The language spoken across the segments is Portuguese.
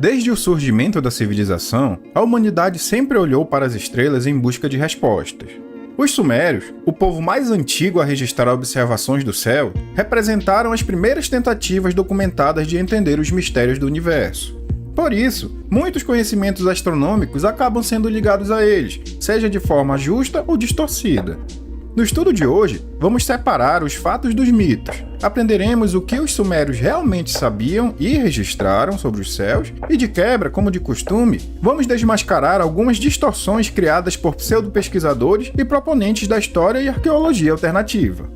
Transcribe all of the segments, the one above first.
Desde o surgimento da civilização, a humanidade sempre olhou para as estrelas em busca de respostas. Os sumérios, o povo mais antigo a registrar observações do céu, representaram as primeiras tentativas documentadas de entender os mistérios do universo. Por isso, muitos conhecimentos astronômicos acabam sendo ligados a eles, seja de forma justa ou distorcida. No estudo de hoje, vamos separar os fatos dos mitos. Aprenderemos o que os sumérios realmente sabiam e registraram sobre os céus, e de quebra, como de costume, vamos desmascarar algumas distorções criadas por pseudo-pesquisadores e proponentes da história e arqueologia alternativa.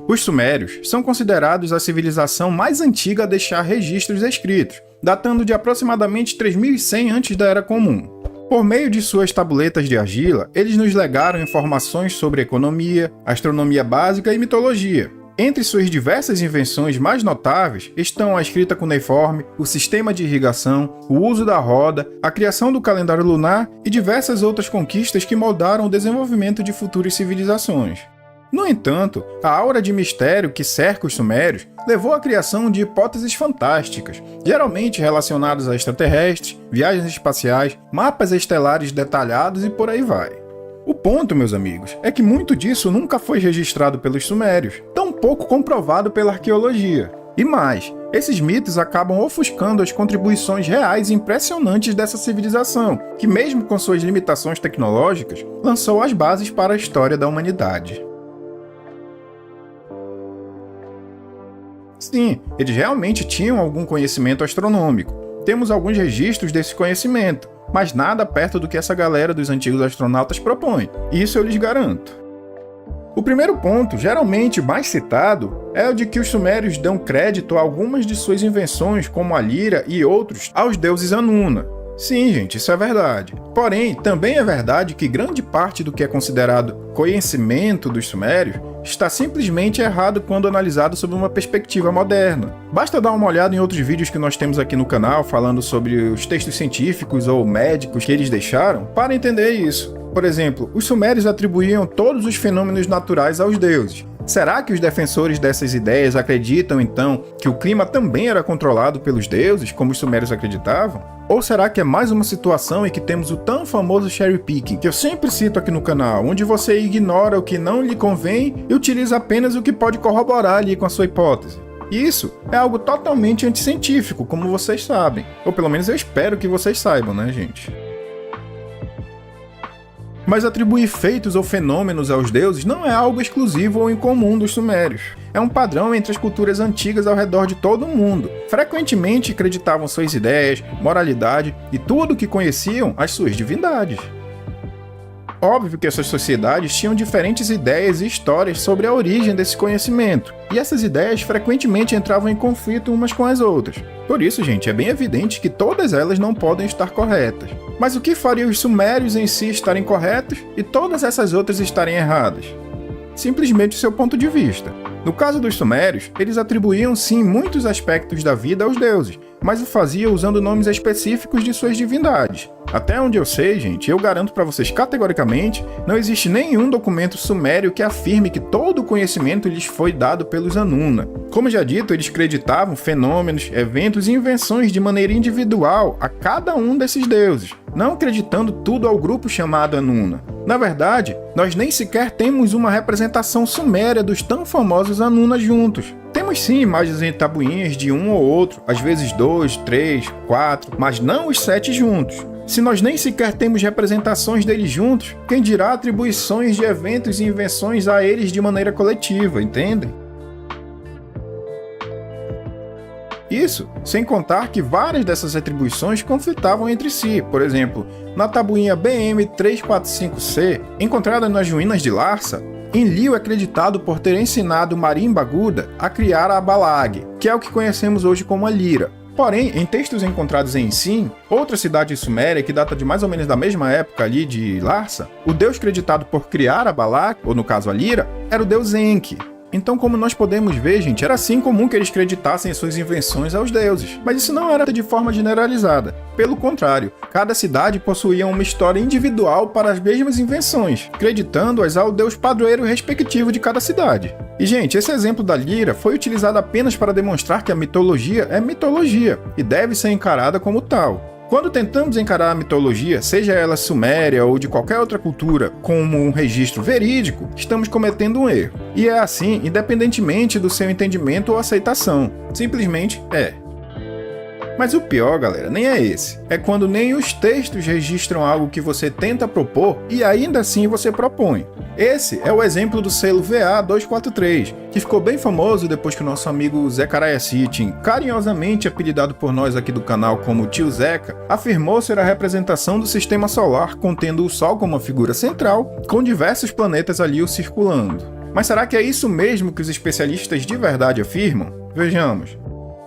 Os sumérios são considerados a civilização mais antiga a deixar registros escritos, datando de aproximadamente 3100 antes da Era Comum. Por meio de suas tabuletas de argila, eles nos legaram informações sobre economia, astronomia básica e mitologia. Entre suas diversas invenções mais notáveis estão a escrita cuneiforme, o sistema de irrigação, o uso da roda, a criação do calendário lunar e diversas outras conquistas que moldaram o desenvolvimento de futuras civilizações. No entanto, a aura de mistério que cerca os sumérios levou à criação de hipóteses fantásticas, geralmente relacionadas a extraterrestres, viagens espaciais, mapas estelares detalhados e por aí vai. O ponto, meus amigos, é que muito disso nunca foi registrado pelos sumérios, tampouco comprovado pela arqueologia. E mais, esses mitos acabam ofuscando as contribuições reais e impressionantes dessa civilização, que mesmo com suas limitações tecnológicas, lançou as bases para a história da humanidade. Sim, eles realmente tinham algum conhecimento astronômico. Temos alguns registros desse conhecimento, mas nada perto do que essa galera dos antigos astronautas propõe. Isso eu lhes garanto. O primeiro ponto, geralmente mais citado, é o de que os sumérios dão crédito a algumas de suas invenções, como a lira e outros, aos deuses Anuna. Sim, gente, isso é verdade. Porém, também é verdade que grande parte do que é considerado conhecimento dos sumérios está simplesmente errado quando analisado sob uma perspectiva moderna. Basta dar uma olhada em outros vídeos que nós temos aqui no canal falando sobre os textos científicos ou médicos que eles deixaram para entender isso. Por exemplo, os sumérios atribuíam todos os fenômenos naturais aos deuses. Será que os defensores dessas ideias acreditam, então, que o clima também era controlado pelos deuses, como os sumérios acreditavam? Ou será que é mais uma situação em que temos o tão famoso cherry picking, que eu sempre cito aqui no canal, onde você ignora o que não lhe convém e utiliza apenas o que pode corroborar ali com a sua hipótese? Isso é algo totalmente anticientífico, como vocês sabem. Ou pelo menos eu espero que vocês saibam, né, gente? Mas atribuir feitos ou fenômenos aos deuses não é algo exclusivo ou incomum dos sumérios. É um padrão entre as culturas antigas ao redor de todo o mundo. Frequentemente acreditavam suas ideias, moralidade e tudo o que conheciam as suas divindades. Óbvio que essas sociedades tinham diferentes ideias e histórias sobre a origem desse conhecimento, e essas ideias frequentemente entravam em conflito umas com as outras. Por isso, gente, é bem evidente que todas elas não podem estar corretas. Mas o que faria os sumérios em si estarem corretos e todas essas outras estarem erradas? Simplesmente o seu ponto de vista. No caso dos sumérios, eles atribuíam sim muitos aspectos da vida aos deuses, mas o faziam usando nomes específicos de suas divindades. Até onde eu sei, gente, eu garanto para vocês categoricamente, não existe nenhum documento sumério que afirme que todo o conhecimento lhes foi dado pelos Anuna. Como já dito, eles creditavam fenômenos, eventos e invenções de maneira individual a cada um desses deuses, não acreditando tudo ao grupo chamado Anuna. Na verdade, nós nem sequer temos uma representação suméria dos tão famosos Anuna juntos. Temos sim imagens em tabuinhas de um ou outro, às vezes 2, 3, 4, mas não os 7 juntos. Se nós nem sequer temos representações deles juntos, quem dirá atribuições de eventos e invenções a eles de maneira coletiva, entendem? Isso, sem contar que várias dessas atribuições conflitavam entre si. Por exemplo, na tabuinha BM345C, encontrada nas ruínas de Larsa, Enlil é acreditado por ter ensinado Marimba Guda a criar a Balag, que é o que conhecemos hoje como a lira. Porém, em textos encontrados em Sin, outra cidade suméria que data de mais ou menos da mesma época ali de Larsa, o deus acreditado por criar a Balag, ou no caso a lira, era o deus Enki. Então, como nós podemos ver, gente, era assim comum que eles acreditassem em suas invenções aos deuses. Mas isso não era de forma generalizada. Pelo contrário, cada cidade possuía uma história individual para as mesmas invenções, acreditando-as ao deus padroeiro respectivo de cada cidade. E, gente, esse exemplo da lira foi utilizado apenas para demonstrar que a mitologia é mitologia e deve ser encarada como tal. Quando tentamos encarar a mitologia, seja ela suméria ou de qualquer outra cultura, como um registro verídico, estamos cometendo um erro. E é assim, independentemente do seu entendimento ou aceitação. Simplesmente é. Mas o pior, galera, nem é esse. É quando nem os textos registram algo que você tenta propor e ainda assim você propõe. Esse é o exemplo do selo VA243, que ficou bem famoso depois que o nosso amigo Zecharia Sitchin, carinhosamente apelidado por nós aqui do canal como Tio Zeca, afirmou ser a representação do sistema solar contendo o Sol como uma figura central, com diversos planetas ali o circulando. Mas será que é isso mesmo que os especialistas de verdade afirmam? Vejamos.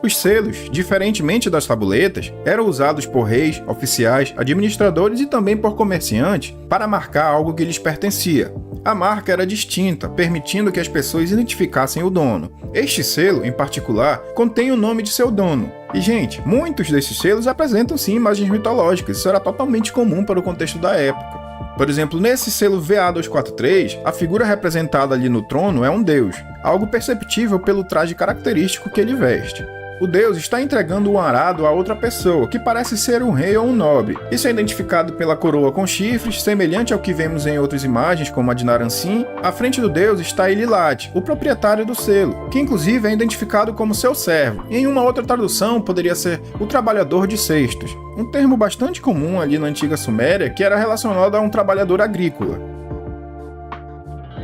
Os selos, diferentemente das tabuletas, eram usados por reis, oficiais, administradores e também por comerciantes para marcar algo que lhes pertencia. A marca era distinta, permitindo que as pessoas identificassem o dono. Este selo, em particular, contém o nome de seu dono. E, gente, muitos desses selos apresentam sim imagens mitológicas, isso era totalmente comum para o contexto da época. Por exemplo, nesse selo VA243, a figura representada ali no trono é um deus, algo perceptível pelo traje característico que ele veste. O deus está entregando um arado a outra pessoa, que parece ser um rei ou um nobre. Isso é identificado pela coroa com chifres, semelhante ao que vemos em outras imagens, como a de Naram-Sin. À frente do deus está Elilat, o proprietário do selo, que inclusive é identificado como seu servo. Em uma outra tradução, poderia ser o trabalhador de cestos, um termo bastante comum ali na antiga Suméria, que era relacionado a um trabalhador agrícola.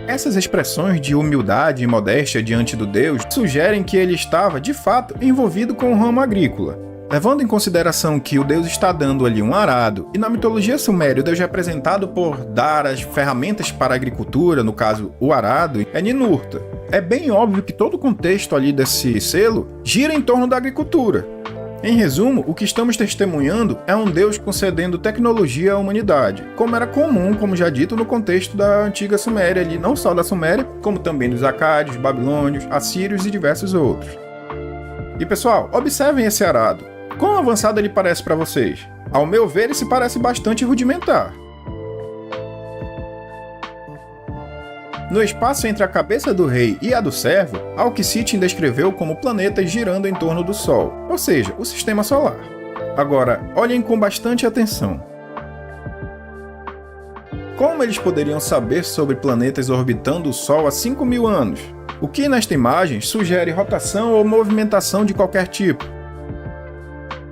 Essas expressões de humildade e modéstia diante do deus sugerem que ele estava, de fato, envolvido com o ramo agrícola. Levando em consideração que o deus está dando ali um arado, e na mitologia suméria o deus representado por dar as ferramentas para a agricultura, no caso o arado, é Ninurta. É bem óbvio que todo o contexto ali desse selo gira em torno da agricultura. Em resumo, o que estamos testemunhando é um Deus concedendo tecnologia à humanidade, como era comum, como já dito, no contexto da antiga Suméria, ali, não só da Suméria, como também dos Acádios, Babilônios, Assírios e diversos outros. E pessoal, observem esse arado. Quão avançado ele parece para vocês? Ao meu ver, ele se parece bastante rudimentar. No espaço entre a cabeça do rei e a do servo, há o que Sitchin descreveu como planetas girando em torno do Sol, ou seja, o sistema solar. Agora, olhem com bastante atenção. Como eles poderiam saber sobre planetas orbitando o Sol há 5.000 anos? O que nesta imagem sugere rotação ou movimentação de qualquer tipo?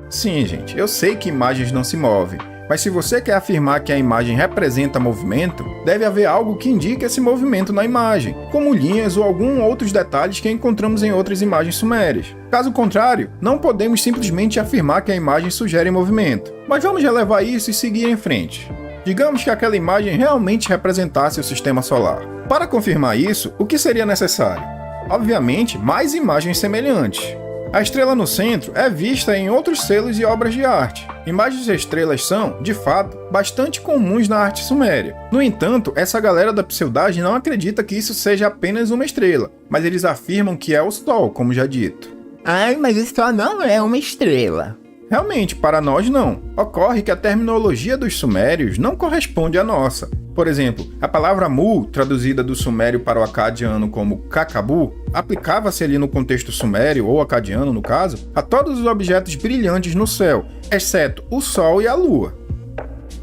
Sim, gente, eu sei que imagens não se movem, mas se você quer afirmar que a imagem representa movimento, deve haver algo que indique esse movimento na imagem, como linhas ou alguns outros detalhes que encontramos em outras imagens sumérias. Caso contrário, não podemos simplesmente afirmar que a imagem sugere movimento. Mas vamos relevar isso e seguir em frente. Digamos que aquela imagem realmente representasse o sistema solar. Para confirmar isso, o que seria necessário? Obviamente, mais imagens semelhantes. A estrela no centro é vista em outros selos e obras de arte. Imagens de estrelas são, de fato, bastante comuns na arte suméria. No entanto, essa galera da pseudagem não acredita que isso seja apenas uma estrela, mas eles afirmam que é o Sol, como já dito. Ai, mas o Sol não é uma estrela. Realmente, para nós não. Ocorre que a terminologia dos sumérios não corresponde à nossa. Por exemplo, a palavra Mu, traduzida do sumério para o acadiano como Kakabu, aplicava-se ali no contexto sumério, ou acadiano no caso, a todos os objetos brilhantes no céu, exceto o Sol e a Lua.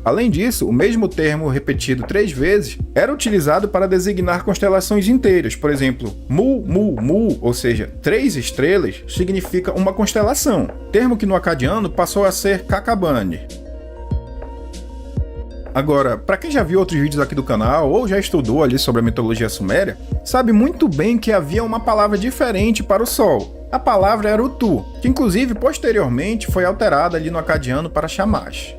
Além disso, o mesmo termo repetido 3 vezes era utilizado para designar constelações inteiras. Por exemplo, Mu, Mu, Mu, ou seja, 3 estrelas, significa uma constelação, termo que no acadiano passou a ser Kakabane. Agora, para quem já viu outros vídeos aqui do canal ou já estudou ali sobre a mitologia suméria, sabe muito bem que havia uma palavra diferente para o Sol. A palavra era Utu, que inclusive posteriormente foi alterada ali no acadiano para Shamash.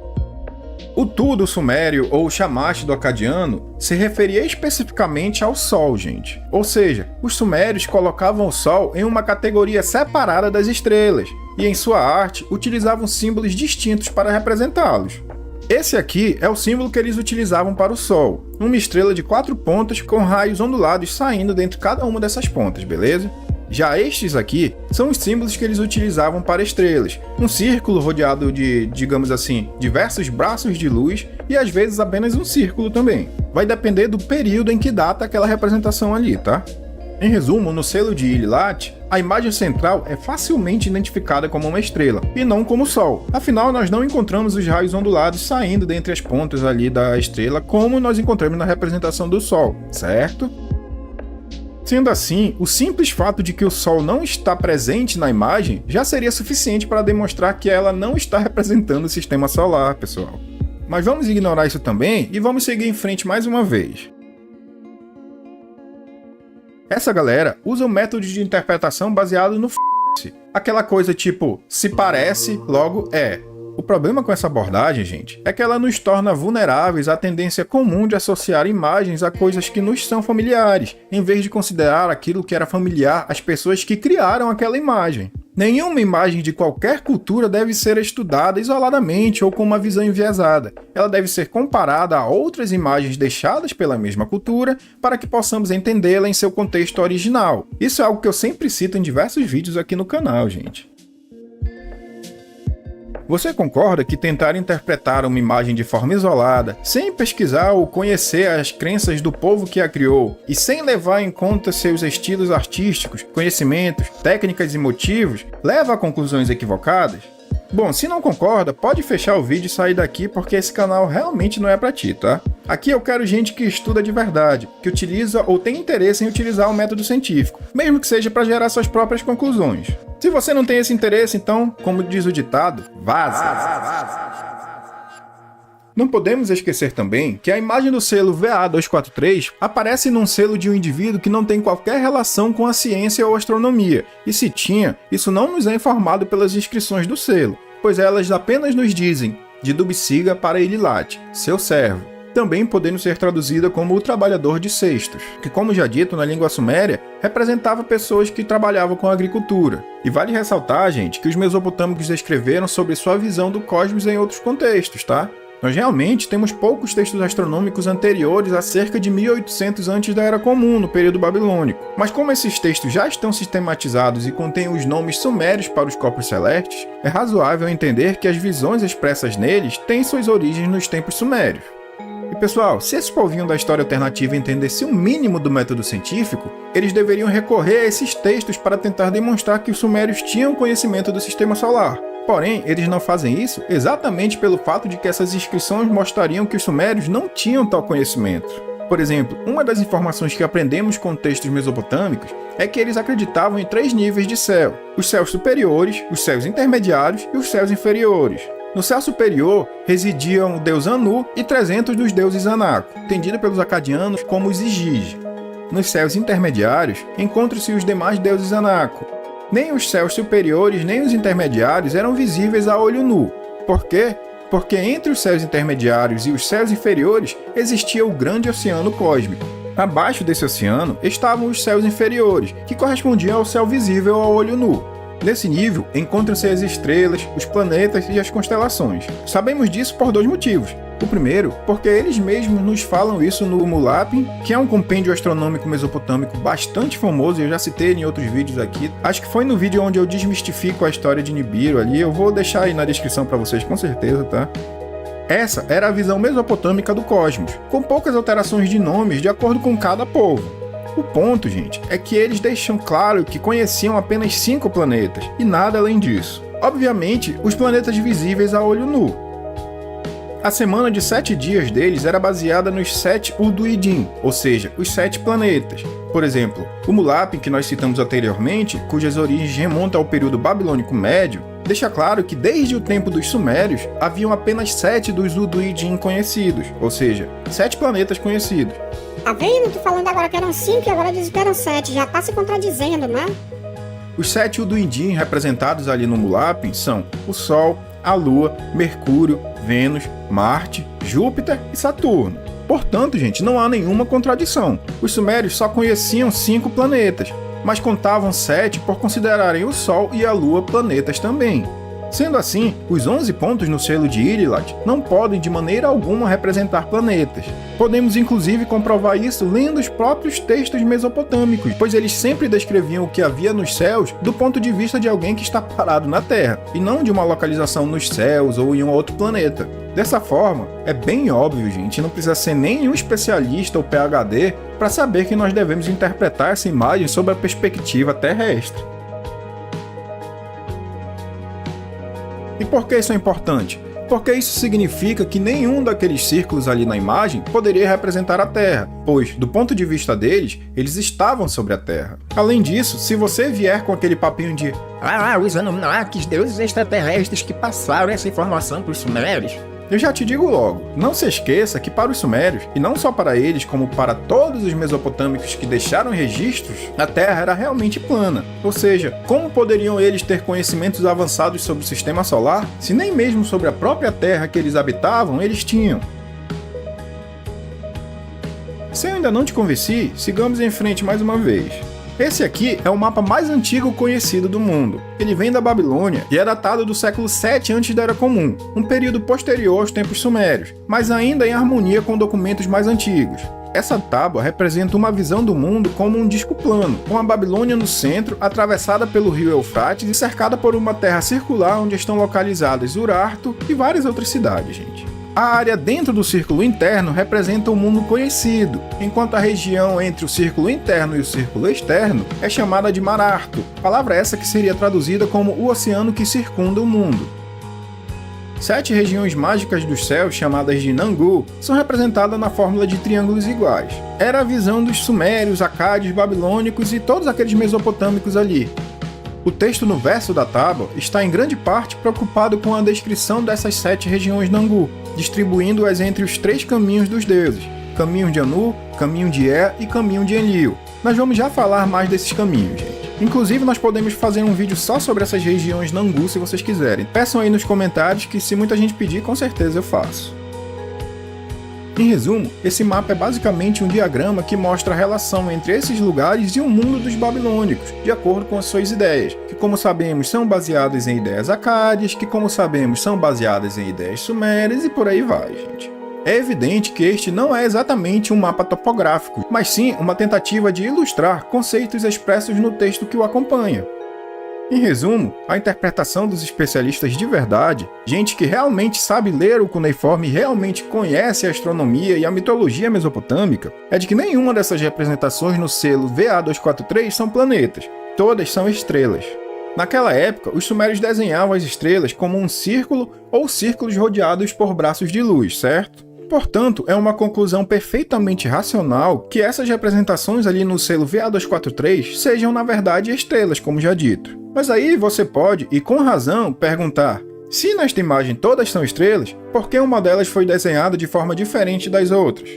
O Tu do sumério ou Shamash do acadiano se referia especificamente ao Sol, gente. Ou seja, os sumérios colocavam o Sol em uma categoria separada das estrelas e em sua arte utilizavam símbolos distintos para representá-los. Esse aqui é o símbolo que eles utilizavam para o Sol, uma estrela de 4 pontas com raios ondulados saindo dentre cada uma dessas pontas, beleza? Já estes aqui são os símbolos que eles utilizavam para estrelas, um círculo rodeado de, digamos assim, diversos braços de luz e às vezes apenas um círculo também. Vai depender do período em que data aquela representação ali, tá? Em resumo, no selo de Ililati, a imagem central é facilmente identificada como uma estrela, e não como o Sol. Afinal, nós não encontramos os raios ondulados saindo dentre as pontas ali da estrela como nós encontramos na representação do Sol, certo? Sendo assim, o simples fato de que o Sol não está presente na imagem já seria suficiente para demonstrar que ela não está representando o sistema solar, pessoal. Mas vamos ignorar isso também e vamos seguir em frente mais uma vez. Essa galera usa um método de interpretação baseado no aquela coisa tipo, se parece, logo é. O problema com essa abordagem, gente, é que ela nos torna vulneráveis à tendência comum de associar imagens a coisas que nos são familiares, em vez de considerar aquilo que era familiar às pessoas que criaram aquela imagem. Nenhuma imagem de qualquer cultura deve ser estudada isoladamente ou com uma visão enviesada. Ela deve ser comparada a outras imagens deixadas pela mesma cultura para que possamos entendê-la em seu contexto original. Isso é algo que eu sempre cito em diversos vídeos aqui no canal, gente. Você concorda que tentar interpretar uma imagem de forma isolada, sem pesquisar ou conhecer as crenças do povo que a criou, e sem levar em conta seus estilos artísticos, conhecimentos, técnicas e motivos, leva a conclusões equivocadas? Bom, se não concorda, pode fechar o vídeo e sair daqui porque esse canal realmente não é pra ti, tá? Aqui eu quero gente que estuda de verdade, que utiliza ou tem interesse em utilizar o método científico, mesmo que seja para gerar suas próprias conclusões. Se você não tem esse interesse, então, como diz o ditado, vaza! Não podemos esquecer também que a imagem do selo VA243 aparece num selo de um indivíduo que não tem qualquer relação com a ciência ou astronomia, e se tinha, isso não nos é informado pelas inscrições do selo, pois elas apenas nos dizem de Dubsiga para Ililati, seu servo, também podendo ser traduzida como o trabalhador de cestos, que, como já dito na língua suméria, representava pessoas que trabalhavam com a agricultura. E vale ressaltar, gente, que os mesopotâmicos escreveram sobre sua visão do cosmos em outros contextos, tá? Nós realmente temos poucos textos astronômicos anteriores a cerca de 1800 antes da Era Comum, no período babilônico. Mas como esses textos já estão sistematizados e contêm os nomes sumérios para os corpos celestes, é razoável entender que as visões expressas neles têm suas origens nos tempos sumérios. E pessoal, se esse povinho da história alternativa entendesse o mínimo do método científico, eles deveriam recorrer a esses textos para tentar demonstrar que os sumérios tinham conhecimento do sistema solar. Porém, eles não fazem isso exatamente pelo fato de que essas inscrições mostrariam que os sumérios não tinham tal conhecimento. Por exemplo, uma das informações que aprendemos com textos mesopotâmicos é que eles acreditavam em 3 níveis de céu: os céus superiores, os céus intermediários e os céus inferiores. No céu superior residiam o deus Anu e 300 dos deuses Anaco, entendido pelos acadianos como os Igigi. Nos céus intermediários encontram-se os demais deuses Anaco. Nem os céus superiores nem os intermediários eram visíveis a olho nu. Por quê? Porque entre os céus intermediários e os céus inferiores existia o grande oceano cósmico. Abaixo desse oceano estavam os céus inferiores, que correspondiam ao céu visível a olho nu. Nesse nível, encontram-se as estrelas, os planetas e as constelações. Sabemos disso por 2 motivos. O primeiro, porque eles mesmos nos falam isso no Mulapin, que é um compêndio astronômico mesopotâmico bastante famoso, eu já citei em outros vídeos aqui. Acho que foi no vídeo onde eu desmistifico a história de Nibiru ali, eu vou deixar aí na descrição para vocês com certeza, tá? Essa era a visão mesopotâmica do cosmos, com poucas alterações de nomes de acordo com cada povo. O ponto, gente, é que eles deixam claro que conheciam apenas 5 planetas, e nada além disso. Obviamente, os planetas visíveis a olho nu. A semana de 7 dias deles era baseada nos 7 Urduidin, ou seja, os 7 planetas. Por exemplo, o Mulapin, que nós citamos anteriormente, cujas origens remontam ao período babilônico médio, deixa claro que desde o tempo dos Sumérios haviam apenas 7 dos Urduidin conhecidos, ou seja, 7 planetas conhecidos. Tá vendo? Tô falando agora que eram 5 e agora dizem que eram 7. Já tá se contradizendo, né? Os 7 Urduidin representados ali no Mulapin são o Sol, a Lua, Mercúrio, Vênus, Marte, Júpiter e Saturno. Portanto, gente, não há nenhuma contradição. Os sumérios só conheciam 5 planetas, mas contavam 7 por considerarem o Sol e a Lua planetas também. Sendo assim, os 11 pontos no selo de Irilat não podem de maneira alguma representar planetas. Podemos inclusive comprovar isso lendo os próprios textos mesopotâmicos, pois eles sempre descreviam o que havia nos céus do ponto de vista de alguém que está parado na Terra, e não de uma localização nos céus ou em um outro planeta. Dessa forma, é bem óbvio, gente, não precisa ser nenhum especialista ou PhD para saber que nós devemos interpretar essa imagem sob a perspectiva terrestre. E por que isso é importante? Porque isso significa que nenhum daqueles círculos ali na imagem poderia representar a Terra, pois, do ponto de vista deles, eles estavam sobre a Terra. Além disso, se você vier com aquele papinho de os Anunnakis, deuses extraterrestres que passaram essa informação para os sumérios, eu já te digo logo, não se esqueça que para os sumérios, e não só para eles como para todos os mesopotâmicos que deixaram registros, a Terra era realmente plana. Ou seja, como poderiam eles ter conhecimentos avançados sobre o sistema solar, se nem mesmo sobre a própria Terra que eles habitavam eles tinham? Se eu ainda não te convenci, sigamos em frente mais uma vez. Esse aqui é o mapa mais antigo conhecido do mundo. Ele vem da Babilônia e é datado do século 7 a.C. da Era Comum, um período posterior aos tempos sumérios, mas ainda em harmonia com documentos mais antigos. Essa tábua representa uma visão do mundo como um disco plano, com a Babilônia no centro, atravessada pelo rio Eufrates e cercada por uma terra circular onde estão localizadas Urartu e várias outras cidades, gente. A área dentro do círculo interno representa o mundo conhecido, enquanto a região entre o círculo interno e o círculo externo é chamada de Marartu, palavra essa que seria traduzida como o oceano que circunda o mundo. 7 regiões mágicas dos céus, chamadas de Nangu, são representadas na fórmula de triângulos iguais. Era a visão dos sumérios, acádios, babilônicos e todos aqueles mesopotâmicos ali. O texto no verso da tábua está em grande parte preocupado com a descrição dessas 7 regiões Nangu, distribuindo-as entre os 3 caminhos dos deuses, caminho de Anu, caminho de Ea e caminho de Enlil. Nós vamos já falar mais desses caminhos, gente. Inclusive, nós podemos fazer um vídeo só sobre essas regiões Nangu se vocês quiserem. Peçam aí nos comentários que se muita gente pedir, com certeza eu faço. Em resumo, esse mapa é basicamente um diagrama que mostra a relação entre esses lugares e o mundo dos babilônicos, de acordo com as suas ideias, que como sabemos são baseadas em ideias acádias, que como sabemos são baseadas em ideias sumérias e por aí vai, gente. É evidente que este não é exatamente um mapa topográfico, mas sim uma tentativa de ilustrar conceitos expressos no texto que o acompanha. Em resumo, a interpretação dos especialistas de verdade, gente que realmente sabe ler o cuneiforme e realmente conhece a astronomia e a mitologia mesopotâmica, é de que nenhuma dessas representações no selo VA243 são planetas, todas são estrelas. Naquela época, os sumérios desenhavam as estrelas como um círculo ou círculos rodeados por braços de luz, certo? Portanto, é uma conclusão perfeitamente racional que essas representações ali no selo VA243 sejam na verdade estrelas, como já dito. Mas aí você pode, e com razão, perguntar: se nesta imagem todas são estrelas, por que uma delas foi desenhada de forma diferente das outras?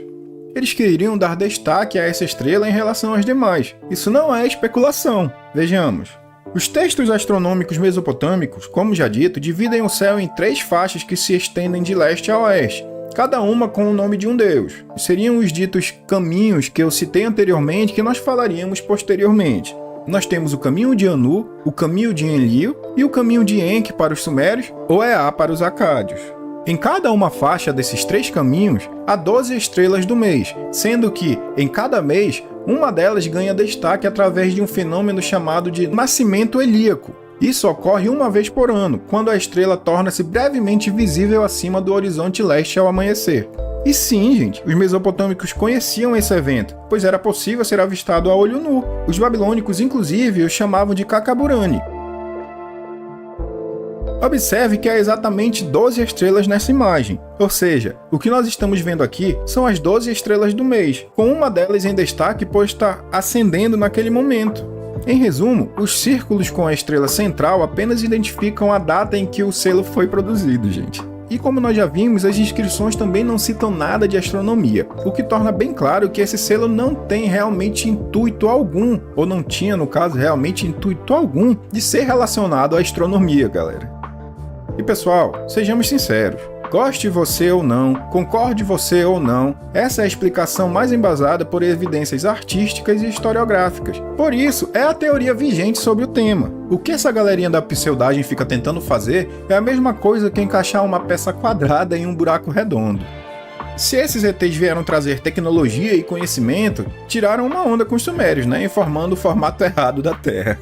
Eles queriam dar destaque a essa estrela em relação às demais. Isso não é especulação. Vejamos. Os textos astronômicos mesopotâmicos, como já dito, dividem o céu em 3 faixas que se estendem de leste a oeste, cada uma com o nome de um deus. Seriam os ditos caminhos que eu citei anteriormente, que nós falaríamos posteriormente. Nós temos o caminho de Anu, o caminho de Enlil e o caminho de Enki para os sumérios ou Ea para os acádios. Em cada uma faixa desses 3 caminhos, há 12 estrelas do mês, sendo que, em cada mês, uma delas ganha destaque através de um fenômeno chamado de nascimento helíaco. Isso ocorre uma vez por ano, quando a estrela torna-se brevemente visível acima do horizonte leste ao amanhecer. E sim, gente, os mesopotâmicos conheciam esse evento, pois era possível ser avistado a olho nu. Os babilônicos, inclusive, o chamavam de Kakaburani. Observe que há exatamente 12 estrelas nessa imagem, ou seja, o que nós estamos vendo aqui são as 12 estrelas do mês, com uma delas em destaque pois está ascendendo naquele momento. Em resumo, os círculos com a estrela central apenas identificam a data em que o selo foi produzido, gente. E como nós já vimos, as inscrições também não citam nada de astronomia, o que torna bem claro que esse selo não tem realmente intuito algum, ou não tinha, no caso, realmente intuito algum de ser relacionado à astronomia, galera. E pessoal, sejamos sinceros, Goste você ou não, concorde você ou não, essa é a explicação mais embasada por evidências artísticas e historiográficas. Por isso, é a teoria vigente sobre o tema. O que essa galerinha da pseudagem fica tentando fazer é a mesma coisa que encaixar uma peça quadrada em um buraco redondo. Se esses ETs vieram trazer tecnologia e conhecimento, tiraram uma onda com os sumérios, né, informando o formato errado da Terra.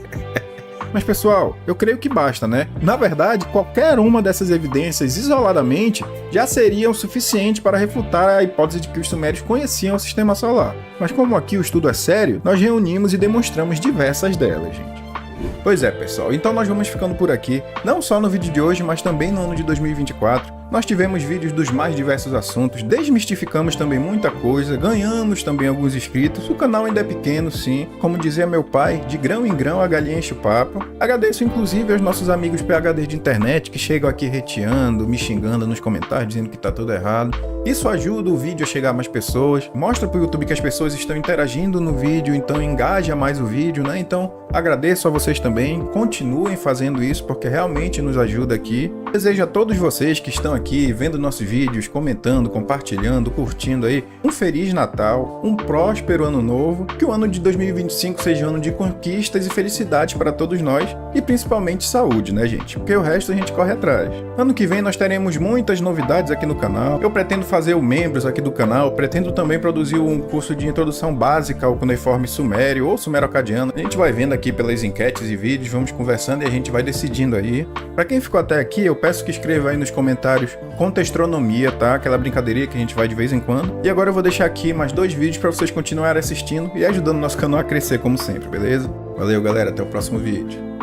Mas pessoal, eu creio que basta, né? Na verdade, qualquer uma dessas evidências isoladamente já seria o suficiente para refutar a hipótese de que os sumérios conheciam o sistema solar. Mas como aqui o estudo é sério, nós reunimos e demonstramos diversas delas, gente. Pois é, pessoal, então nós vamos ficando por aqui, não só no vídeo de hoje, mas também no ano de 2024. Nós tivemos vídeos dos mais diversos assuntos, desmistificamos também muita coisa, ganhamos também alguns inscritos, o canal ainda é pequeno, sim, como dizia meu pai, de grão em grão a galinha enche o papo. Agradeço inclusive aos nossos amigos PHD de internet que chegam aqui reteando, me xingando nos comentários, dizendo que tá tudo errado. Isso ajuda o vídeo a chegar a mais pessoas, mostra pro YouTube que as pessoas estão interagindo no vídeo, então engaja mais o vídeo, né? Então agradeço a vocês também, continuem fazendo isso porque realmente nos ajuda aqui. Desejo a todos vocês que estão aqui vendo nossos vídeos, comentando, compartilhando, curtindo aí, um Feliz Natal, um próspero Ano Novo, que o ano de 2025 seja um ano de conquistas e felicidades para todos nós e principalmente saúde, né, gente? Porque o resto a gente corre atrás. Ano que vem nós teremos muitas novidades aqui no canal. Eu pretendo fazer o membros aqui do canal, pretendo também produzir um curso de introdução básica ao cuneiforme sumério ou sumero-acadiano. A gente vai vendo aqui pelas enquetes e vídeos, vamos conversando e a gente vai decidindo aí. Para quem ficou até aqui, eu peço que escreva aí nos comentários contextronomia, tá? Aquela brincadeirinha que a gente vai de vez em quando. E agora eu vou deixar aqui mais 2 vídeos para vocês continuarem assistindo e ajudando o nosso canal a crescer como sempre, beleza? Valeu, galera, até o próximo vídeo.